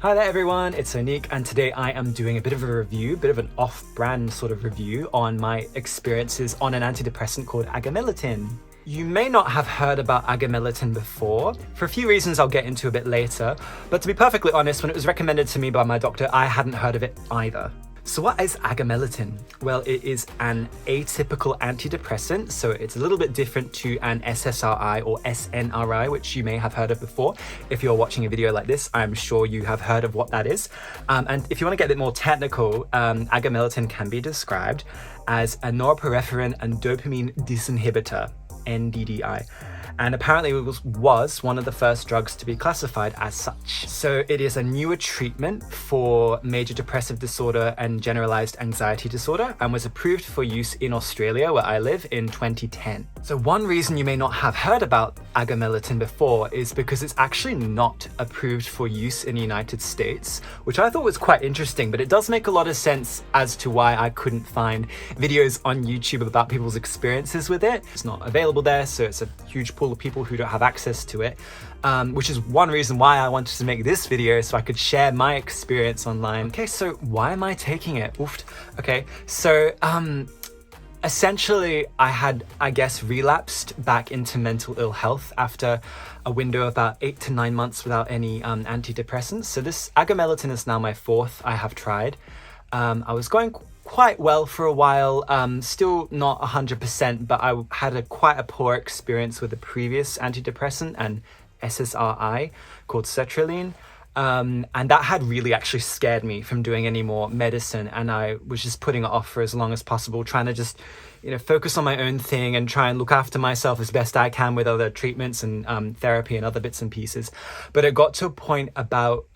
Hi there everyone, it's Sonique, and today I am doing a bit of a review, bit of an off-brand sort of review on my experiences on an antidepressant called Agomelatine. You may not have heard about Agomelatine before, for a few reasons I'll get into a bit later, but to be perfectly honest, when it was recommended to me by my doctor, I hadn't heard of it either. So what is Agomelatine? Well, it is an atypical antidepressant, so it's a little bit different to an SSRI or SNRI, which you may have heard of before. If you're watching a video like this, I'm sure you have heard of what that is. And if you want to get a bit more technical, Agomelatine can be described as a norepinephrine and dopamine disinhibitor, NDDI. And apparently it was one of the first drugs to be classified as such. So it is a newer treatment for major depressive disorder and generalized anxiety disorder, and was approved for use in Australia, where I live, in 2010. So one reason you may not have heard about Agomelatine before is because it's actually not approved for use in the United States, which I thought was quite interesting, but it does make a lot of sense as to why I couldn't find videos on YouTube about people's experiences with it. It's not available there, so it's a huge pool of people who don't have access to it, which is one reason why I wanted to make this video, so I could share my experience online. Okay, so why am I taking it? Oofed. Okay, so essentially I had, I guess, relapsed back into mental ill health after a window of about 8 to 9 months without any antidepressants. So this Agomelatine is now my fourth I have tried. I was going quite well for a while, still not 100%, but I had quite a poor experience with the previous antidepressant and SSRI called sertraline. And that had really actually scared me from doing any more medicine, and I was just putting it off for as long as possible, trying to just, focus on my own thing and try and look after myself as best I can with other treatments and therapy and other bits and pieces. But it got to a point about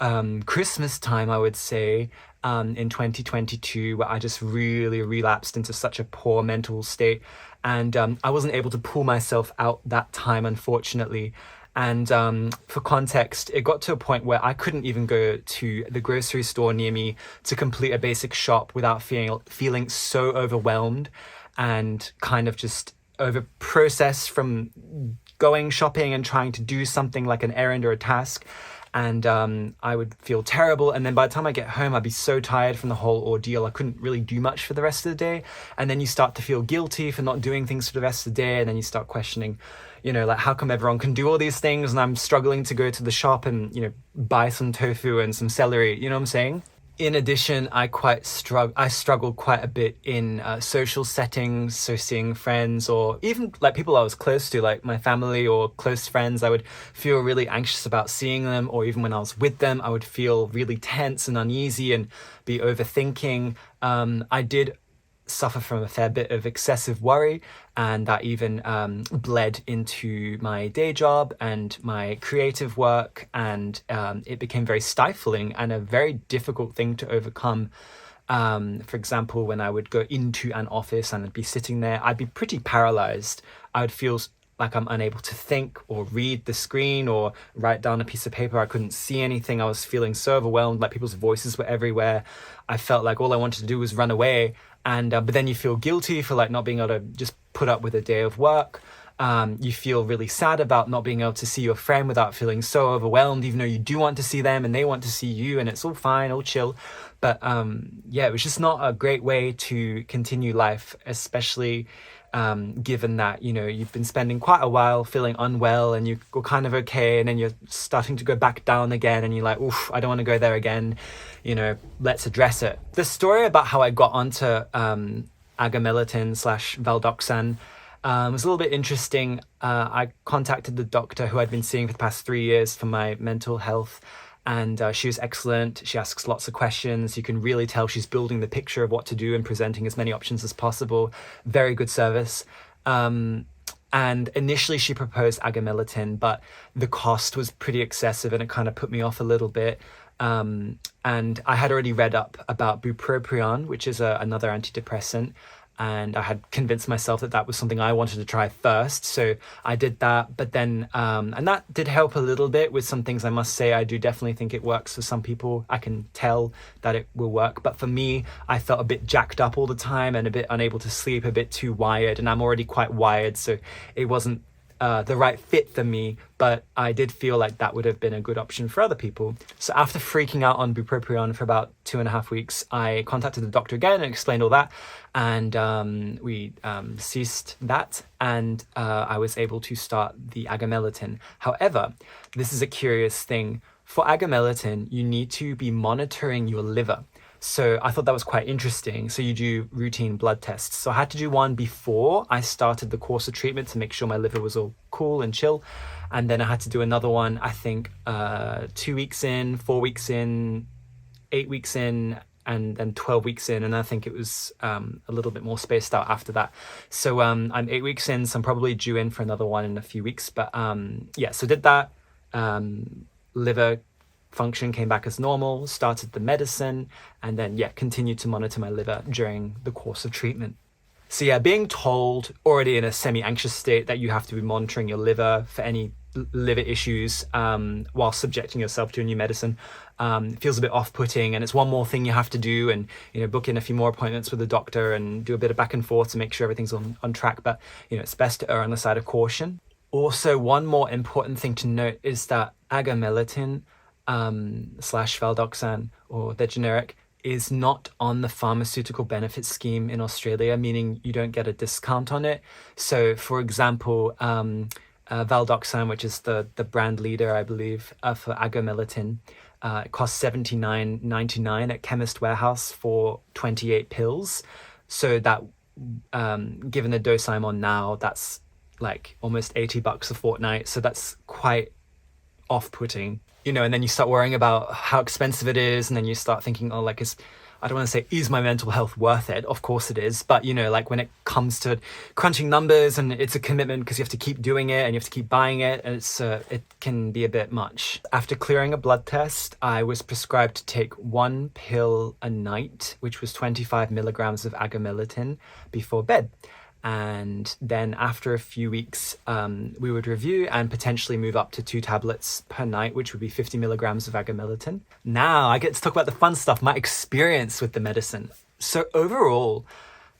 Christmas time, I would say, in 2022, where I just really relapsed into such a poor mental state, and I wasn't able to pull myself out that time, unfortunately. And for context, it got to a point where I couldn't even go to the grocery store near me to complete a basic shop without feeling so overwhelmed and kind of just over processed from going shopping and trying to do something like an errand or a task. And I would feel terrible, and then by the time I get home, I'd be so tired from the whole ordeal, I couldn't really do much for the rest of the day. And then you start to feel guilty for not doing things for the rest of the day, and then you start questioning, like, how come everyone can do all these things and I'm struggling to go to the shop and, buy some tofu and some celery, you know what I'm saying? In addition, I struggled quite a bit in social settings, so seeing friends or even like people I was close to, like my family or close friends. I would feel really anxious about seeing them, or even when I was with them, I would feel really tense and uneasy and be overthinking. I did suffer from a fair bit of excessive worry, and that even bled into my day job and my creative work, and it became very stifling and a very difficult thing to overcome. For example, when I would go into an office and I'd be sitting there, I'd be pretty paralyzed. I would feel like I'm unable to think or read the screen or write down a piece of paper. I couldn't see anything. I was feeling so overwhelmed, like people's voices were everywhere. I felt like all I wanted to do was run away. And but then you feel guilty for like not being able to just put up with a day of work. You feel really sad about not being able to see your friend without feeling so overwhelmed, even though you do want to see them and they want to see you, and it's all fine, all chill. But it was just not a great way to continue life, especially given that, you've been spending quite a while feeling unwell and you're kind of okay, and then you're starting to go back down again and you're like, oof, I don't want to go there again, let's address it. The story about how I got onto Agomelatine / Valdoxan was a little bit interesting. I contacted the doctor who I'd been seeing for the past 3 years for my mental health, and she was excellent. She asks lots of questions. You can really tell she's building the picture of what to do and presenting as many options as possible. Very good service. And initially she proposed Agomelatine, but the cost was pretty excessive and it kind of put me off a little bit. And I had already read up about bupropion, which is another antidepressant, and I had convinced myself that that was something I wanted to try first, so I did that. But then and that did help a little bit with some things. I must say, I do definitely think it works for some people. I can tell that it will work, but for me, I felt a bit jacked up all the time and a bit unable to sleep, a bit too wired, and I'm already quite wired, so it wasn't the right fit for me, but I did feel like that would have been a good option for other people. So after freaking out on bupropion for about 2.5 weeks, I contacted the doctor again and explained all that, and we ceased that, and I was able to start the Agomelatine. However, this is a curious thing. For Agomelatine, you need to be monitoring your liver. So I thought that was quite interesting. So you do routine blood tests. So I had to do one before I started the course of treatment to make sure my liver was all cool and chill. And then I had to do another one, I think 2 weeks in, 4 weeks in, 8 weeks in, and then 12 weeks in. And I think it was a little bit more spaced out after that. So I'm 8 weeks in, so I'm probably due in for another one in a few weeks. But yeah, so did that. Liver function came back as normal, started the medicine, and then continued to monitor my liver during the course of treatment. So yeah, being told already in a semi-anxious state that you have to be monitoring your liver for any liver issues while subjecting yourself to a new medicine feels a bit off-putting, and it's one more thing you have to do, and book in a few more appointments with the doctor and do a bit of back and forth to make sure everything's on track. But it's best to err on the side of caution. Also, one more important thing to note is that Agomelatine slash Valdoxan, or the generic, is not on the pharmaceutical benefit scheme in Australia, meaning you don't get a discount on it. So for example, Valdoxan, which is the brand leader, I believe, for Agomelatine, it costs $79.99 at Chemist Warehouse for 28 pills. So that, given the dose I'm on now, that's like almost $80 a fortnight. So that's quite off-putting, and then you start worrying about how expensive it is, and then you start thinking, I don't want to say, is my mental health worth it? Of course it is, but like when it comes to crunching numbers, and it's a commitment because you have to keep doing it and you have to keep buying it, and it can be a bit much. After clearing a blood test, I was prescribed to take 1 pill a night, which was 25 milligrams of Agomelatine before bed. And then after a few weeks, we would review and potentially move up to 2 tablets per night, which would be 50 milligrams of Agomelatine. Now I get to talk about the fun stuff, my experience with the medicine. So overall,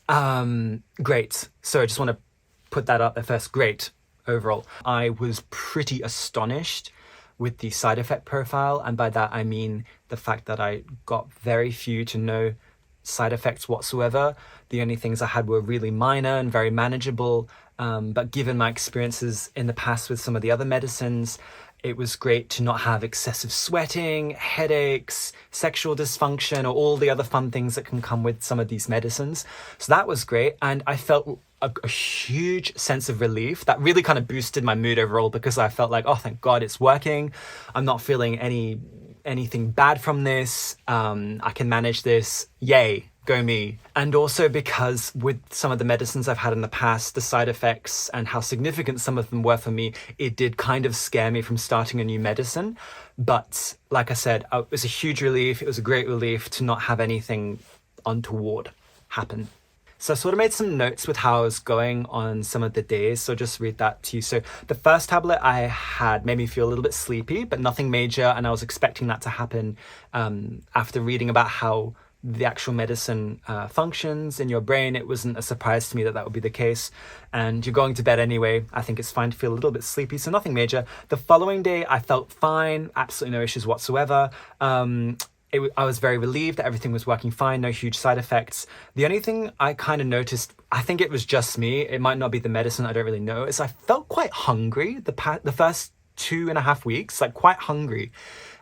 great. So I just want to put that up there first. Great overall. I was pretty astonished with the side effect profile. And by that, I mean the fact that I got very few to no side effects whatsoever. The only things I had were really minor and very manageable. But given my experiences in the past with some of the other medicines, it was great to not have excessive sweating, headaches, sexual dysfunction, or all the other fun things that can come with some of these medicines. So that was great. And I felt a huge sense of relief that really kind of boosted my mood overall, because I felt like, oh, thank God it's working. I'm not feeling anything bad from this. I can manage this. Yay, go me. And also because with some of the medicines I've had in the past, the side effects and how significant some of them were for me, it did kind of scare me from starting a new medicine. But like I said, it was a huge relief. It was a great relief to not have anything untoward happen. So I sort of made some notes with how I was going on some of the days. So just read that to you. So the first tablet I had made me feel a little bit sleepy, but nothing major. And I was expecting that to happen after reading about how the actual medicine functions in your brain. It wasn't a surprise to me that that would be the case. And you're going to bed anyway. I think it's fine to feel a little bit sleepy. So nothing major. The following day, I felt fine. Absolutely no issues whatsoever. I was very relieved that everything was working fine, no huge side effects. The only thing I kind of noticed, I think it was just me, it might not be the medicine, I don't really know, is I felt quite hungry the first 2.5 weeks, like quite hungry.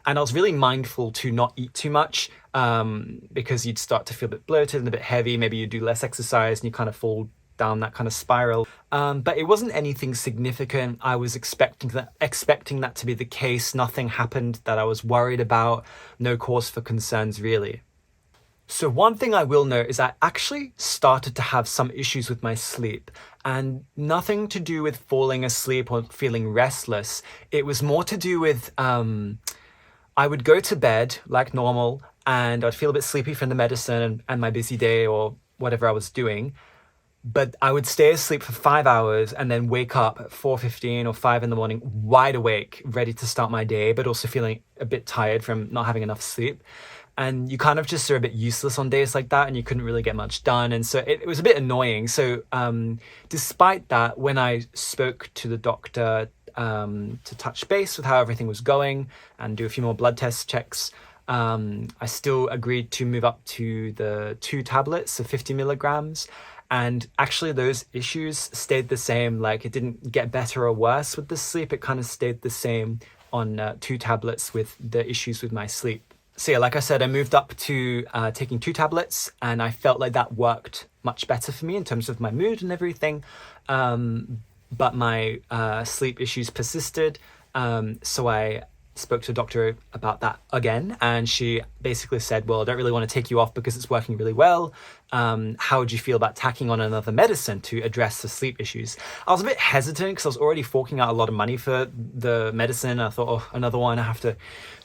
And I was really mindful to not eat too much because you'd start to feel a bit bloated and a bit heavy. Maybe you do less exercise and you kind of fall down that kind of spiral. But it wasn't anything significant. I was expecting that to be the case. Nothing happened that I was worried about. No cause for concerns, really. So one thing I will note is I actually started to have some issues with my sleep, and nothing to do with falling asleep or feeling restless. It was more to do with I would go to bed like normal and I'd feel a bit sleepy from the medicine and my busy day or whatever I was doing. But I would stay asleep for 5 hours and then wake up at 4:15 or 5 in the morning, wide awake, ready to start my day, but also feeling a bit tired from not having enough sleep. and you kind of just are a bit useless on days like that, and you couldn't really get much done, and so it was a bit annoying. So despite that, when I spoke to the doctor to touch base with how everything was going and do a few more blood test checks, I still agreed to move up to the 2 tablets of 50 milligrams. And actually those issues stayed the same. Like, it didn't get better or worse with the sleep. It kind of stayed the same on 2 tablets with the issues with my sleep. So yeah, like I said, I moved up to taking 2 tablets, and I felt like that worked much better for me in terms of my mood and everything. But my sleep issues persisted. So I spoke to a doctor about that again, and she basically said, well, I don't really want to take you off because it's working really well. How would you feel about tacking on another medicine to address the sleep issues? I was a bit hesitant because I was already forking out a lot of money for the medicine. I thought, oh, another one I have to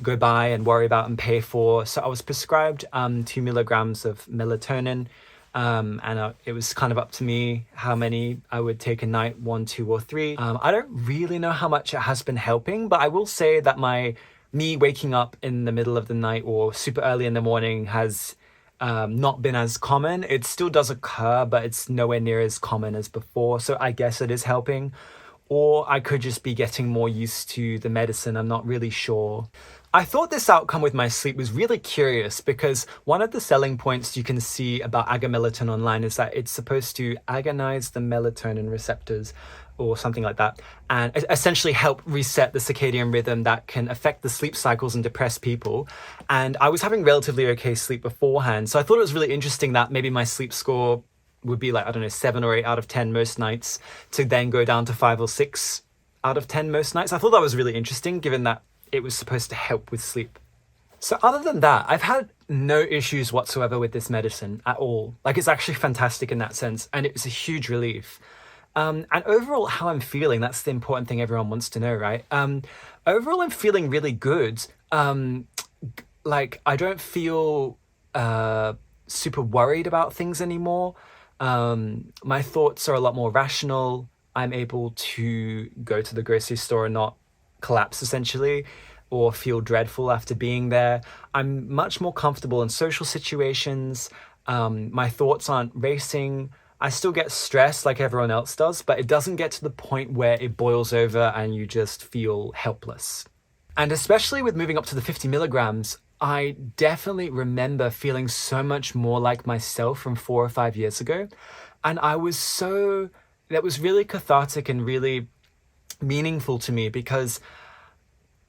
go buy and worry about and pay for. So I was prescribed 2 milligrams of melatonin. And it was kind of up to me how many I would take a night, 1, 2, or 3. I don't really know how much it has been helping, but I will say that me waking up in the middle of the night or super early in the morning has not been as common. It still does occur, but it's nowhere near as common as before. So I guess it is helping. Or I could just be getting more used to the medicine. I'm not really sure. I thought this outcome with my sleep was really curious because one of the selling points you can see about Agomelatine online is that it's supposed to agonize the melatonin receptors or something like that, and essentially help reset the circadian rhythm that can affect the sleep cycles in depressed people. And I was having relatively okay sleep beforehand, so I thought it was really interesting that maybe my sleep score would be like, I don't know, 7 or 8 out of 10 most nights, to then go down to 5 or 6 out of 10 most nights. I thought that was really interesting, given that it was supposed to help with sleep. So other than that, I've had no issues whatsoever with this medicine at all. Like, it's actually fantastic in that sense, and it's a huge relief. And overall, how I'm feeling, that's the important thing everyone wants to know, right? Overall, I'm feeling really good. Like, I don't feel super worried about things anymore. My thoughts are a lot more rational. I'm able to go to the grocery store and not collapse, essentially, or feel dreadful after being there. I'm much more comfortable in social situations. My thoughts aren't racing. I still get stressed like everyone else does, but it doesn't get to the point where it boils over and you just feel helpless. And especially with moving up to the 50 milligrams, I definitely remember feeling so much more like myself from 4 or 5 years ago. And that was really cathartic and really meaningful to me, because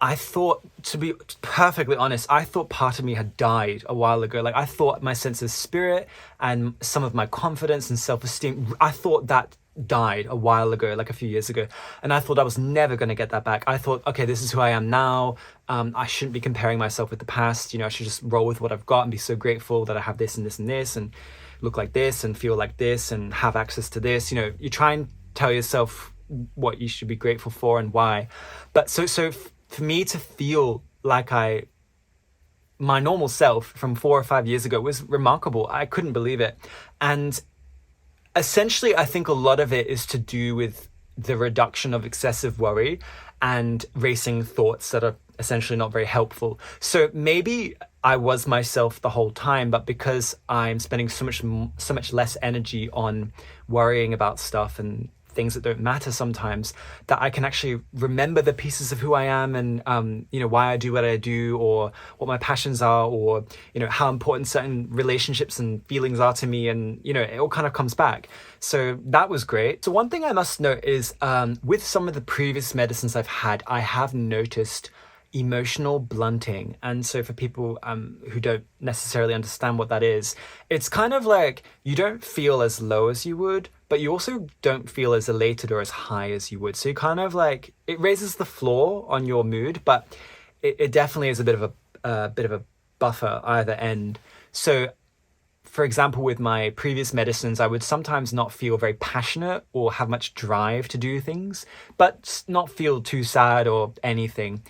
I thought, to be perfectly honest, I thought part of me had died a while ago. Like, I thought my sense of spirit and some of my confidence and self-esteem, I thought that died a while ago, like a few years ago. And I thought I was never going to get that back. I thought, okay, this is who I am now. I shouldn't be comparing myself with the past. I should just roll with what I've got and be so grateful that I have this and this and this, and look like this and feel like this and have access to this. You try and tell yourself what you should be grateful for and why. But so for me to feel like my normal self from 4 or 5 years ago was remarkable. I couldn't believe it. And essentially, I think a lot of it is to do with the reduction of excessive worry and racing thoughts that are essentially not very helpful. So maybe I was myself the whole time, but because I'm spending so much less energy on worrying about stuff and things that don't matter sometimes, that I can actually remember the pieces of who I am and why I do what I do, or what my passions are, or how important certain relationships and feelings are to me, and it all kind of comes back. So that was great. So one thing I must note is with some of the previous medicines I've had, I have noticed emotional blunting. And so for people who don't necessarily understand what that is, it's kind of like you don't feel as low as you would, but you also don't feel as elated or as high as you would. So you kind of like, it raises the floor on your mood, but it definitely is a bit of a buffer either end. So for example, with my previous medicines, I would sometimes not feel very passionate or have much drive to do things, but not feel too sad or anything.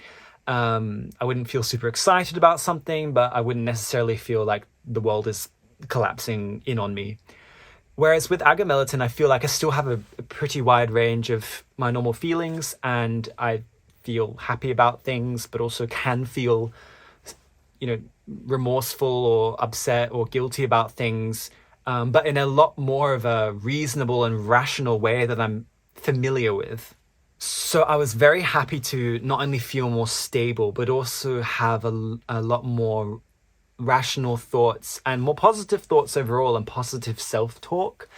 I wouldn't feel super excited about something, but I wouldn't necessarily feel like the world is collapsing in on me. Whereas with Agomelatine, I feel like I still have a pretty wide range of my normal feelings, and I feel happy about things, but also can feel, remorseful or upset or guilty about things, but in a lot more of a reasonable and rational way that I'm familiar with. So I was very happy to not only feel more stable, but also have a lot more rational thoughts and more positive thoughts overall and positive self-talk.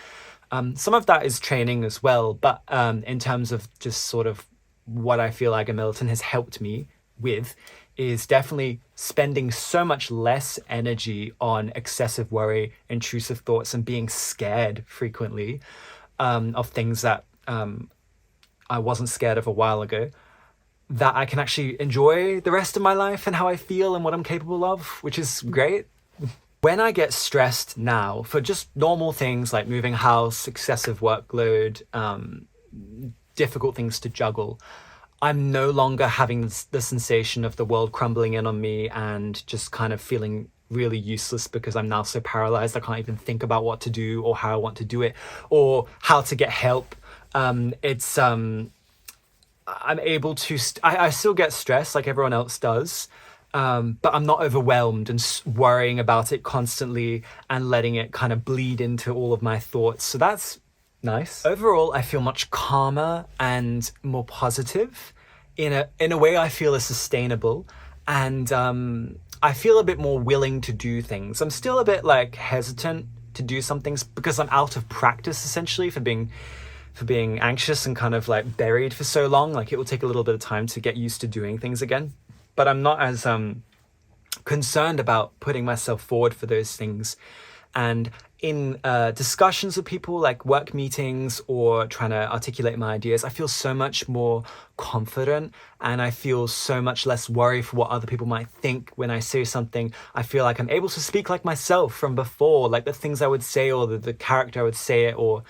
Some of that is training as well, but in terms of just sort of what I feel Agomelatine has helped me with is definitely spending so much less energy on excessive worry, intrusive thoughts, and being scared frequently of things that I wasn't scared of a while ago, that I can actually enjoy the rest of my life and how I feel and what I'm capable of, which is great. When I get stressed now for just normal things like moving house, excessive workload, difficult things to juggle, I'm no longer having the sensation of the world crumbling in on me and just kind of feeling really useless because I'm now so paralyzed I can't even think about what to do or how I want to do it or how to get help. I'm able to, I still get stressed like everyone else does, but I'm not overwhelmed and worrying about it constantly and letting it kind of bleed into all of my thoughts. So that's nice. Overall, I feel much calmer and more positive in a way I feel is sustainable. And I feel a bit more willing to do things. I'm still a bit like hesitant to do some things because I'm out of practice essentially for being anxious and kind of like buried for so long. Like it will take a little bit of time to get used to doing things again. But I'm not as concerned about putting myself forward for those things. And in discussions with people, like work meetings or trying to articulate my ideas, I feel so much more confident and I feel so much less worry for what other people might think when I say something. I feel like I'm able to speak like myself from before, like the things I would say or the character I would say it, or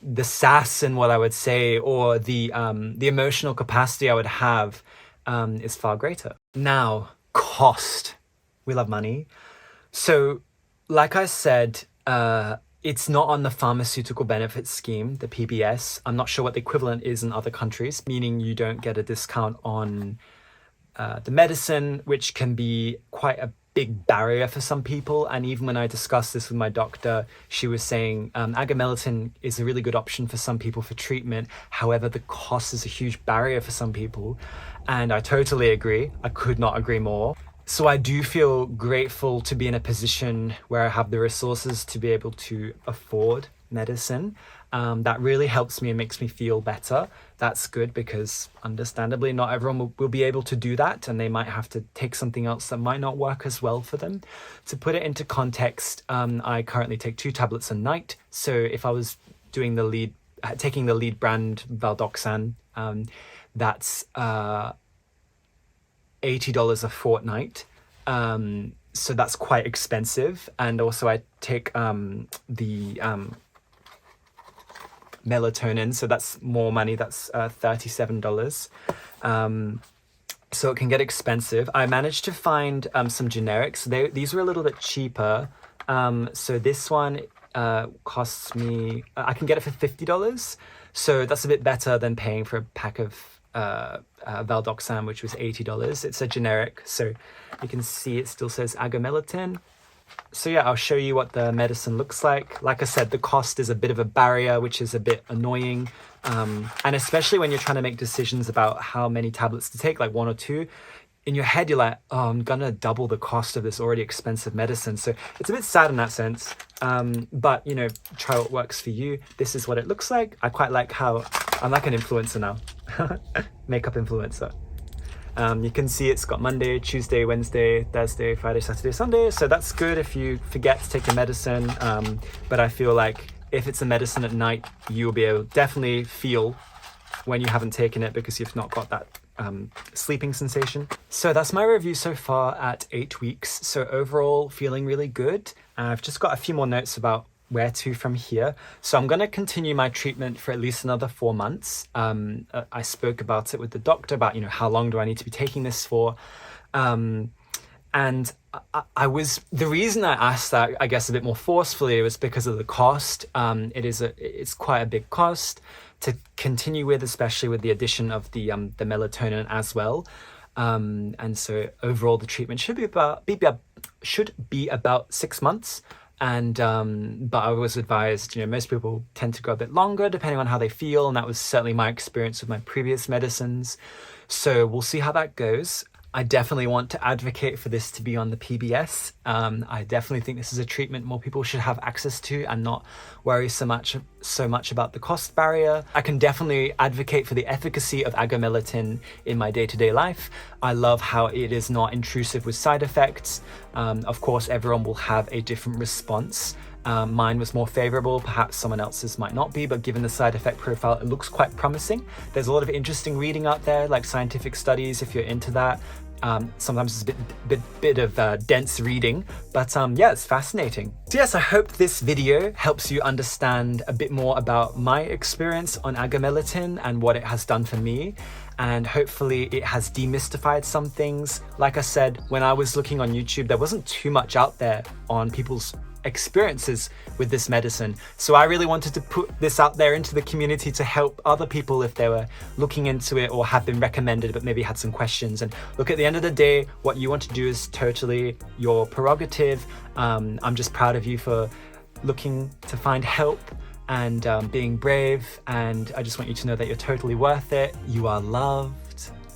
the sass in what I would say, or the emotional capacity I would have is far greater. Now, cost. We love money. So, like I said, it's not on the pharmaceutical benefits scheme, the PBS. I'm not sure what the equivalent is in other countries, meaning you don't get a discount on the medicine, which can be quite a big barrier for some people. And even when I discussed this with my doctor, she was saying Agomelatine is a really good option for some people for treatment. However, the cost is a huge barrier for some people. And I totally agree. I could not agree more. So I do feel grateful to be in a position where I have the resources to be able to afford medicine. That really helps me and makes me feel better. That's good because understandably not everyone will be able to do that, and they might have to take something else that might not work as well for them. To put it into context, I currently take 2 tablets a night. So if I was taking the lead brand Valdoxan, that's $80 a fortnight. So that's quite expensive. And also I take the melatonin, so that's more money. That's $37. So it can get expensive. I managed to find some generics. These were a little bit cheaper. So this one costs me, I can get it for $50. So that's a bit better than paying for a pack of Valdoxan, which was $80. It's a generic, so you can see it still says Agomelatine. So yeah, I'll show you what the medicine looks like. Like I said, the cost is a bit of a barrier, which is a bit annoying. And especially when you're trying to make decisions about how many tablets to take, like 1 or 2, in your head, you're like, oh, I'm gonna double the cost of this already expensive medicine. So it's a bit sad in that sense. But, you know, try what works for you. This is what it looks like. I quite like how, I'm like an influencer now, makeup influencer. You can see it's got Monday, Tuesday, Wednesday, Thursday, Friday, Saturday, Sunday. So that's good if you forget to take your medicine. But I feel like if it's a medicine at night, you'll be able to definitely feel when you haven't taken it because you've not got that sleeping sensation. So that's my review so far at 8 weeks. So overall, feeling really good. I've just got a few more notes about where to from here. So I'm going to continue my treatment for at least another 4 months. I spoke about it with the doctor about, you know, how long do I need to be taking this for? And the reason I asked that, I guess, a bit more forcefully was because of the cost. It's quite a big cost to continue with, especially with the addition of the melatonin as well. And so overall the treatment should be about should be about 6 months. And but I was advised, most people tend to go a bit longer depending on how they feel, and that was certainly my experience with my previous medicines. So we'll see how that goes. I definitely want to advocate for this to be on the PBS. I definitely think this is a treatment more people should have access to and not worry so much about the cost barrier. I can definitely advocate for the efficacy of Agomelatine in my day-to-day life. I love how it is not intrusive with side effects. Of course, everyone will have a different response. Mine was more favorable, perhaps someone else's might not be, but given the side effect profile, it looks quite promising. There's a lot of interesting reading out there, like scientific studies, if you're into that. Sometimes it's a bit of dense reading, but yeah, it's fascinating. So yes, I hope this video helps you understand a bit more about my experience on Agomelatine and what it has done for me. And hopefully it has demystified some things. Like I said, when I was looking on YouTube, there wasn't too much out there on people's experiences with this medicine. So I really wanted to put this out there into the community to help other people if they were looking into it or have been recommended but maybe had some questions. And look, at the end of the day, what you want to do is totally your prerogative. I'm just proud of you for looking to find help and being brave, and I just want you to know that you're totally worth it. You are loved,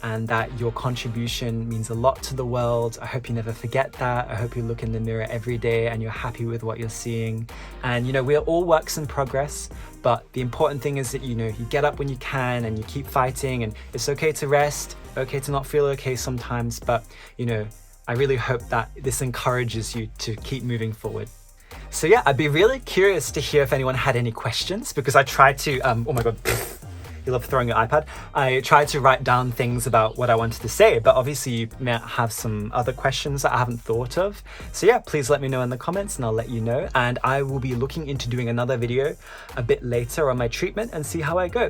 and that your contribution means a lot to the world. I hope you never forget that. I hope you look in the mirror every day and you're happy with what you're seeing. And we're all works in progress, but the important thing is that you get up when you can and you keep fighting, and it's okay to rest, okay to not feel okay sometimes, but I really hope that this encourages you to keep moving forward. So yeah, I'd be really curious to hear if anyone had any questions, because I tried to, oh my God, you love throwing your iPad. I tried to write down things about what I wanted to say, but obviously you may have some other questions that I haven't thought of. So yeah, please let me know in the comments and I'll let you know. And I will be looking into doing another video a bit later on my treatment and see how I go.